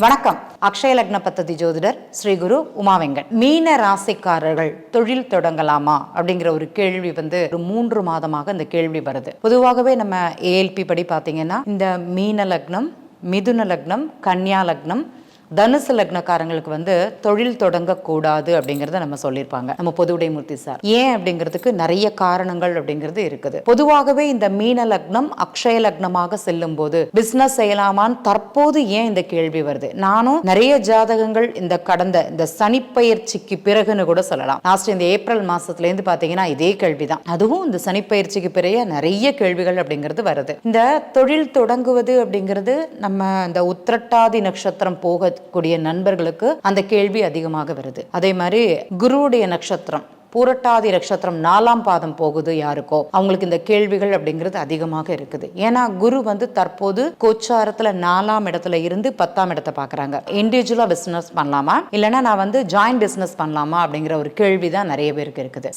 வணக்கம். அக்ஷய லக்ன பத்ததி ஜோதிடர் ஸ்ரீ குரு உமாவெங்கன். மீன ராசிக்காரர்கள் தொழில் தொடங்கலாமா அப்படிங்கிற ஒரு கேள்வி ஒரு 3 மாதமாக இந்த கேள்வி வருது. பொதுவாகவே நம்ம ஏஎல்பி படி பார்த்தீங்கன்னா இந்த மீன லக்னம், மிதுன லக்னம், கன்னியா லக்னம், தனுசு லக்னக்காரங்களுக்கு தொழில் தொடங்கக்கூடாது அப்படிங்கறத நம்ம சொல்லியிருப்பாங்க நம்ம பொதுவுடைமூர்த்தி சார். ஏன் அப்படிங்கிறதுக்கு நிறைய காரணங்கள் அப்படிங்கிறது இருக்குது. பொதுவாகவே இந்த மீன லக்னம் அக்ஷய லக்னமாக செல்லும் போது பிசினஸ் செய்யலாமான்னு தற்போது ஏன் இந்த கேள்வி வருது? நானும் நிறைய ஜாதகங்கள் இந்த சனிப்பெயர்ச்சிக்கு பிறகுன்னு கூட சொல்லலாம். லாஸ்ட் இந்த ஏப்ரல் மாசத்துல இருந்து பாத்தீங்கன்னா இதே கேள்விதான். அதுவும் இந்த சனிப்பெயர்ச்சிக்கு பிறகு நிறைய கேள்விகள் அப்படிங்கிறது வருது. இந்த தொழில் தொடங்குவது அப்படிங்கிறது நம்ம இந்த உத்திரட்டாதி நட்சத்திரம் போக கூடிய நண்பர்களுக்கு அந்த கேள்வி அதிகமாக வருது. அதே மாதிரி குருவுடைய நட்சத்திரம் பூரட்டாதி நட்சத்திரம் 4ஆம் பாதம் போகுது யாருக்கோ அவங்களுக்கு இந்த கேள்விகள் அப்படிங்கிறது அதிகமாக இருக்குது. ஏன்னா குரு தற்போது கோச்சாரத்துல 4ஆம் இடத்துல இருந்து 10ஆம் இடத்தை பாக்குறாங்க. இண்டிவிஜுவலா பிசினஸ் பண்ணலாமா இல்லைன்னா நான் ஜாயிண்ட் பிசினஸ் பண்ணலாமா அப்படிங்கிற ஒரு கேள்விதான் நிறைய பேருக்கு இருக்குது.